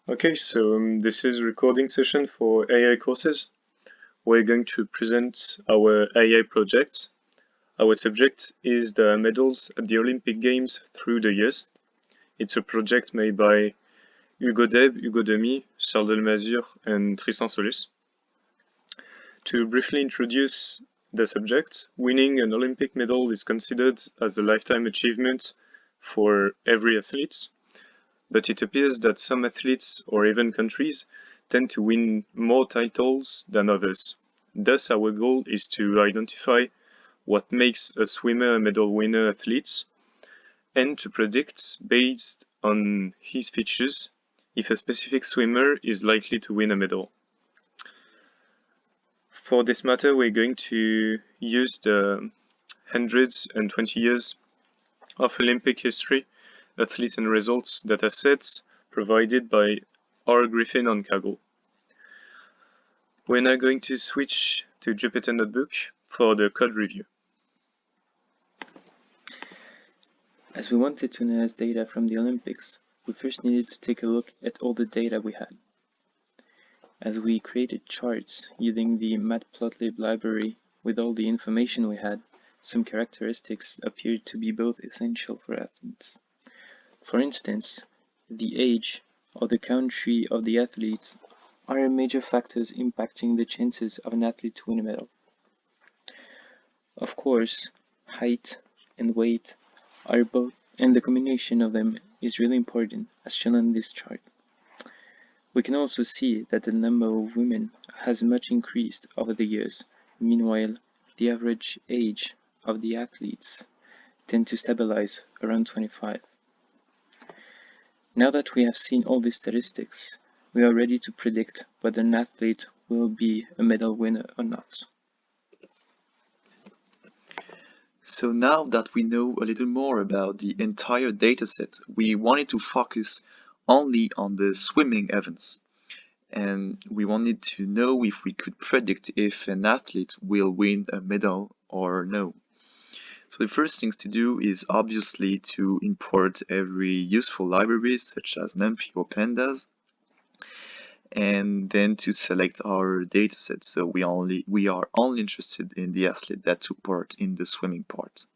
Okay, so this is a recording session for AI courses. We're going to present our AI project. Our subject is the medals at the Olympic Games through the years. It's a project made by Hugo DEBES, Hugo DEBES, Charles DELEMAZURE, and Tristan SOLUS. To briefly introduce the subject, winning an Olympic medal is considered as a lifetime achievement for every athlete. But it appears that some athletes or even countries tend to win more titles than others. Thus, our goal is to identify what makes a swimmer a medal winner athlete and to predict, based on his features, if a specific swimmer is likely to win a medal. For this matter, we're going to use the 120 years of Olympic history, athlete and results datasets provided by R. Griffin on Kaggle. We're now going to switch to Jupyter Notebook for the code review. As we wanted to analyze data from the Olympics, we first needed to take a look at all the data we had. As we created charts using the Matplotlib library with all the information we had, some characteristics appeared to be both essential for athletes. For instance, the age or the country of the athletes are major factors impacting the chances of an athlete to win a medal. Of course, height and weight are both, and the combination of them is really important, as shown on this chart. We can also see that the number of women has much increased over the years. Meanwhile, the average age of the athletes tend to stabilize around 25. Now that we have seen all these statistics, we are ready to predict whether an athlete will be a medal winner or not. So now that we know a little more about the entire dataset, we wanted to focus only on the swimming events. And we wanted to know if we could predict if an athlete will win a medal or no. So the first thing to do is obviously to import every useful library such as NumPy or Pandas, and then to select our dataset. So we are only interested in the athlete that took part in the swimming part.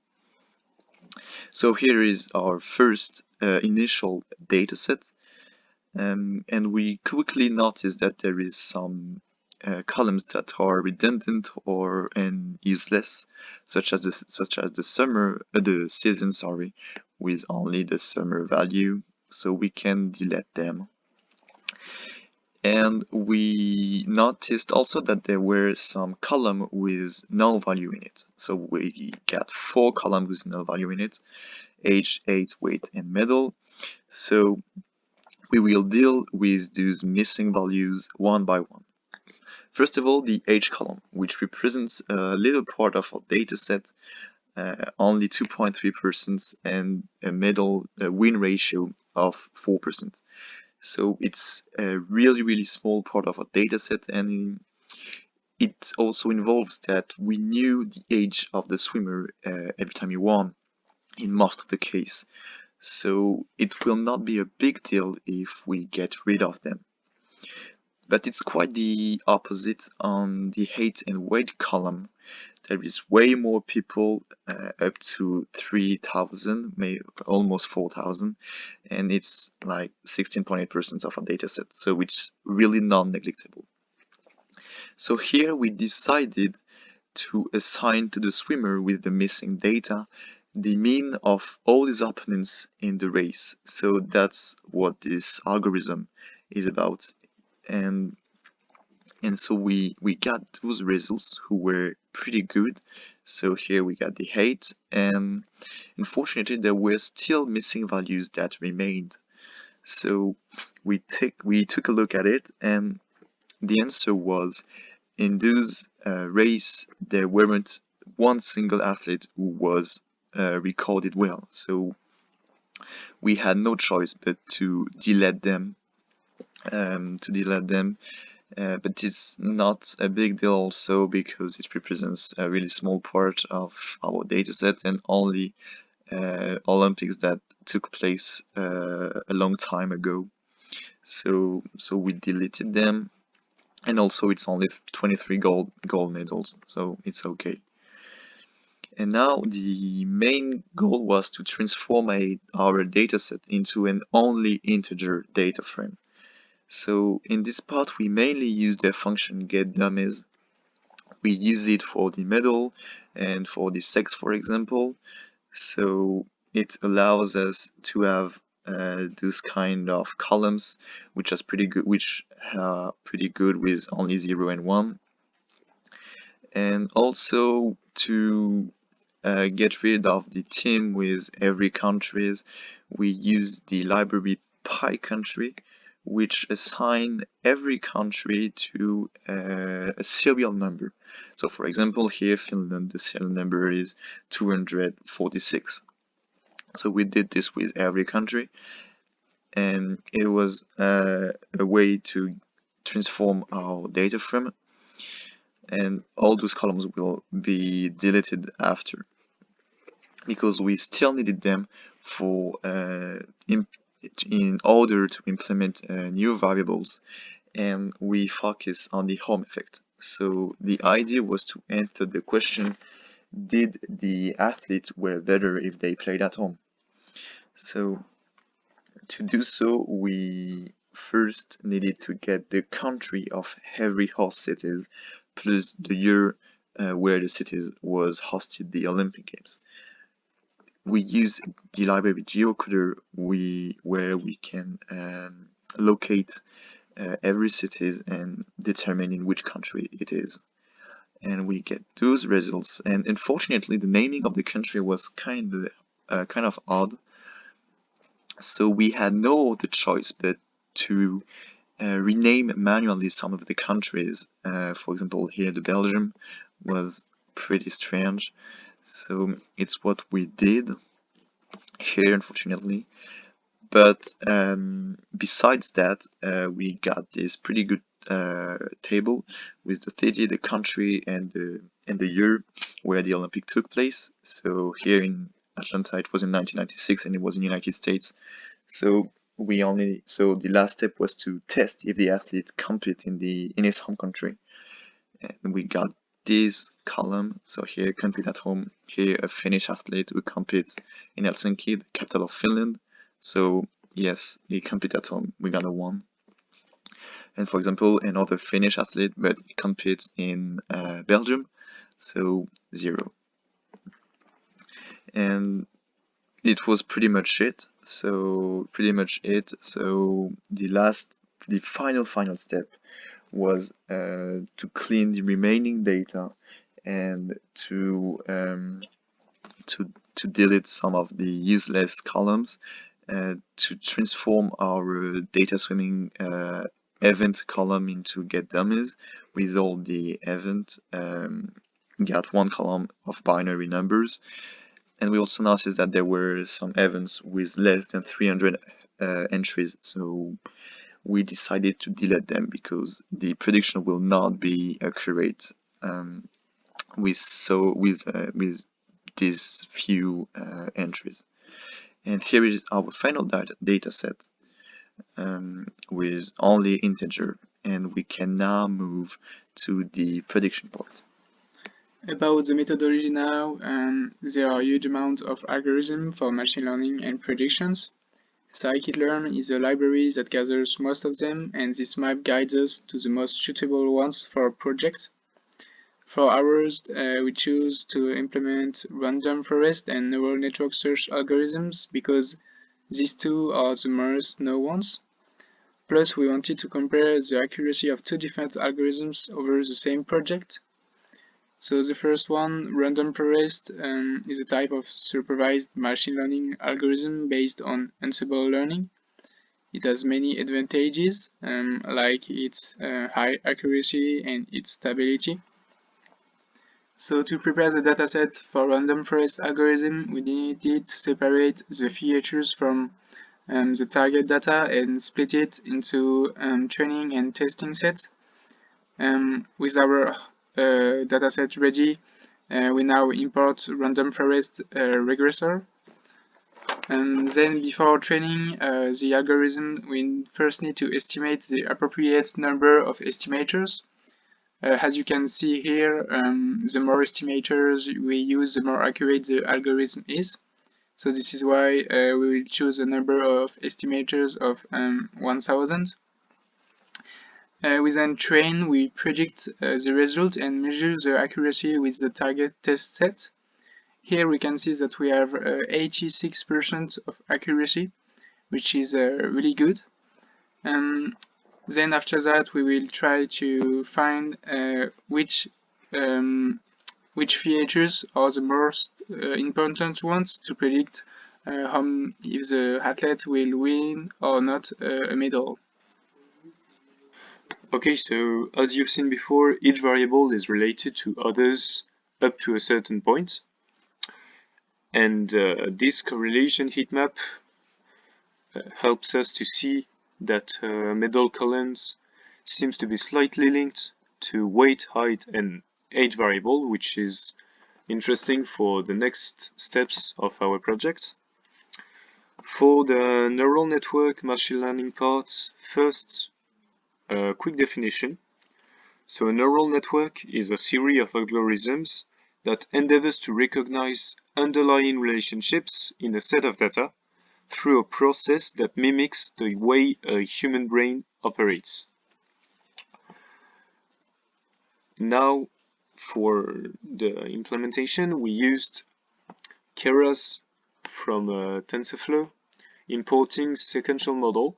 So here is our first initial dataset, and we quickly notice that there is some columns that are redundant or useless, such as the season, with only the summer value. So we can delete them. And we noticed also that there were some columns with null value in it. So we got 4 columns with null value in it: age, height, weight, and medal. So we will deal with those missing values one by one. First of all, the age column, which represents a little part of our dataset, only 2.3%, and a medal win ratio of 4%. So it's a really small part of our dataset, and it also involves that we knew the age of the swimmer every time he won in most of the case. So it will not be a big deal if we get rid of them. But it's quite the opposite on the height and weight column. There is way more people, up to 3,000, maybe almost 4,000, and it's like 16.8% of our dataset, so it's really non-neglectable. So here we decided to assign to the swimmer with the missing data the mean of all his opponents in the race. So that's what this algorithm is about. And so we got those results who were pretty good. So here we got the height, and unfortunately there were still missing values that remained. So we took a look at it, and the answer was, in those race there weren't one single athlete who was recorded well. So we had no choice but to delete them. But it's not a big deal also because it represents a really small part of our dataset and only Olympics that took place a long time ago. so we deleted them, and also it's only 23 gold medals, so it's okay. And now the main goal was to transform our dataset into an only integer data frame. So in this part we mainly use the function getDemes. We use it for the medal and for the sex, for example. So it allows us to have those kind of columns which are pretty good, with only 0 and 1, and also to get rid of the team with every countries. We use the library PyCountry, which assign every country to a serial number. So for example, here Finland, the serial number is 246. So we did this with every country, and it was a way to transform our data frame, and all those columns will be deleted after, because we still needed them for in order to implement new variables, and we focus on the home effect. So the idea was to answer the question, did the athletes were better if they played at home? So to do so, we first needed to get the country of every host cities plus the year where the cities was hosted the Olympic Games. We use the library geocoder where we can locate every city and determine in which country it is. And we get those results. And unfortunately, the naming of the country was kind of odd. So we had no other choice but to rename manually some of the countries. For example, here the Belgium was pretty strange. So it's what we did here, unfortunately. But besides that, we got this pretty good table with the city, the country, and the year where the Olympic took place. So here in Atlanta, it was in 1996, and it was in the United States. So the last step was to test if the athlete compete in his home country, and we got this column. So here, compete at home. Here, a Finnish athlete who competes in Helsinki, the capital of Finland. So yes, he competes at home. We got a 1. And for example, another Finnish athlete, but he competes in Belgium, so 0. And it was pretty much it. So the final step was to clean the remaining data and to delete some of the useless columns, to transform our data swimming event column into getDemes with all the event, got 1 column of binary numbers. And we also noticed that there were some events with less than 300 entries, so we decided to delete them because the prediction will not be accurate with these few entries. And here is our final data set with only integer, and we can now move to the prediction part. About the methodology now, there are a huge amount of algorithms for machine learning and predictions. Scikit-learn is a library that gathers most of them, and this map guides us to the most suitable ones for a project. For ours, we choose to implement random forest and neural network search algorithms because these two are the most known ones. Plus, we wanted to compare the accuracy of 2 different algorithms over the same project. So the first one, random forest, is a type of supervised machine learning algorithm based on ensemble learning. It has many advantages, like its high accuracy and its stability. So to prepare the dataset for random forest algorithm, we needed to separate the features from the target data and split it into training and testing sets. With our dataset ready, we now import random forest regressor. And then before training the algorithm, we first need to estimate the appropriate number of estimators. As you can see here, the more estimators we use, the more accurate the algorithm is. So this is why we will choose a number of estimators of 1000. We then train, we predict the result and measure the accuracy with the target test set. Here we can see that we have 86% of accuracy, which is really good. Then after that we will try to find which features are the most important ones to predict if the athlete will win or not a medal. Okay, so as you've seen before, each variable is related to others up to a certain point. And this correlation heat map helps us to see that medal columns seems to be slightly linked to weight, height, and age variable, which is interesting for the next steps of our project. For the neural network machine learning part, first, a quick definition. So a neural network is a series of algorithms that endeavors to recognize underlying relationships in a set of data through a process that mimics the way a human brain operates. Now, for the implementation, we used Keras from TensorFlow, importing sequential model.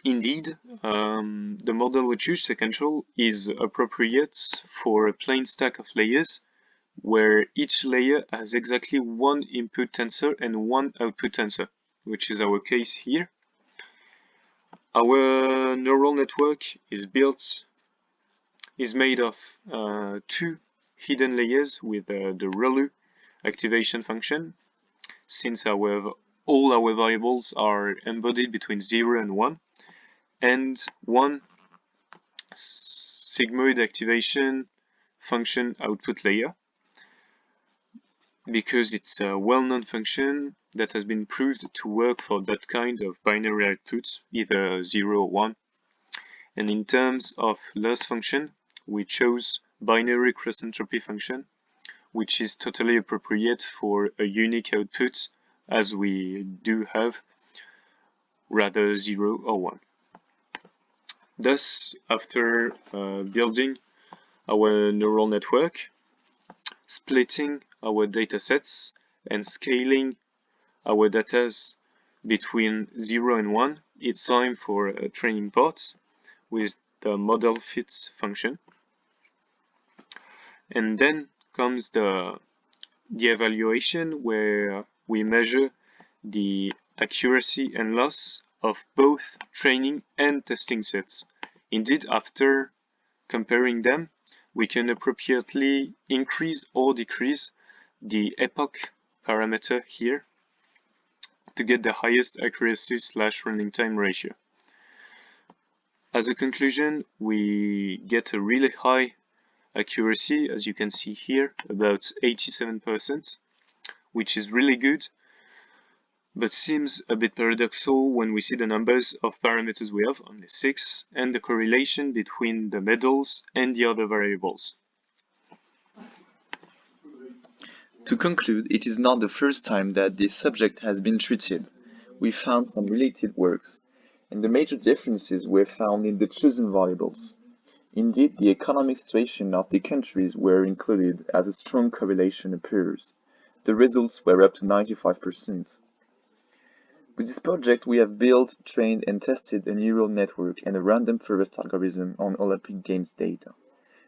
Indeed, the model we choose, sequential, is appropriate for a plain stack of layers where each layer has exactly one input tensor and one output tensor, which is our case here. Our neural network is made of two hidden layers with the ReLU activation function, since all our variables are embodied between 0 and 1, and one sigmoid activation function output layer, because it's a well-known function that has been proved to work for that kind of binary outputs, either 0 or 1. And in terms of loss function, we chose binary cross entropy function, which is totally appropriate for a unique output, as we do have rather 0 or 1. Thus, after building our neural network, splitting our datasets, and scaling our datas between 0 and 1, it's time for a training part with the model fits function. And then comes the evaluation, where we measure the accuracy and loss of both training and testing sets. Indeed, after comparing them, we can appropriately increase or decrease the epoch parameter here to get the highest accuracy / running time ratio. As a conclusion, we get a really high accuracy, as you can see here, about 87%, which is really good, but seems a bit paradoxical when we see the numbers of parameters we have, only 6, and the correlation between the medals and the other variables. To conclude, it is not the first time that this subject has been treated. We found some related works, and the major differences were found in the chosen variables. Indeed, the economic situation of the countries were included as a strong correlation appears. The results were up to 95%. With this project, we have built, trained, and tested a neural network and a random forest algorithm on Olympic Games data.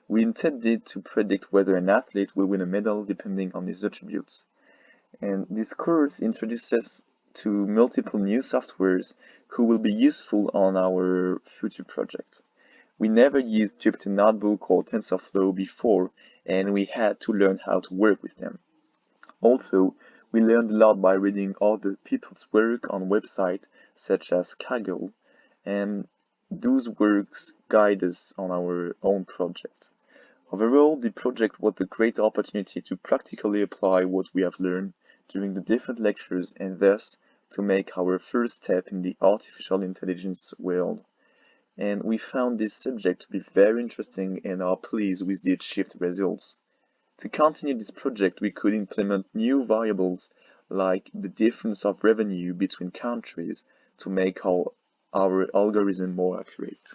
We intended to predict whether an athlete will win a medal depending on his attributes. And this course introduces us to multiple new softwares who will be useful on our future project. We never used Jupyter Notebook or TensorFlow before, and we had to learn how to work with them. Also, we learned a lot by reading other people's work on websites such as Kaggle, and those works guide us on our own project. Overall, the project was a great opportunity to practically apply what we have learned during the different lectures and thus to make our first step in the artificial intelligence world. And we found this subject to be very interesting and are pleased with the achieved results. To continue this project, we could implement new variables like the difference of revenue between countries to make our algorithm more accurate.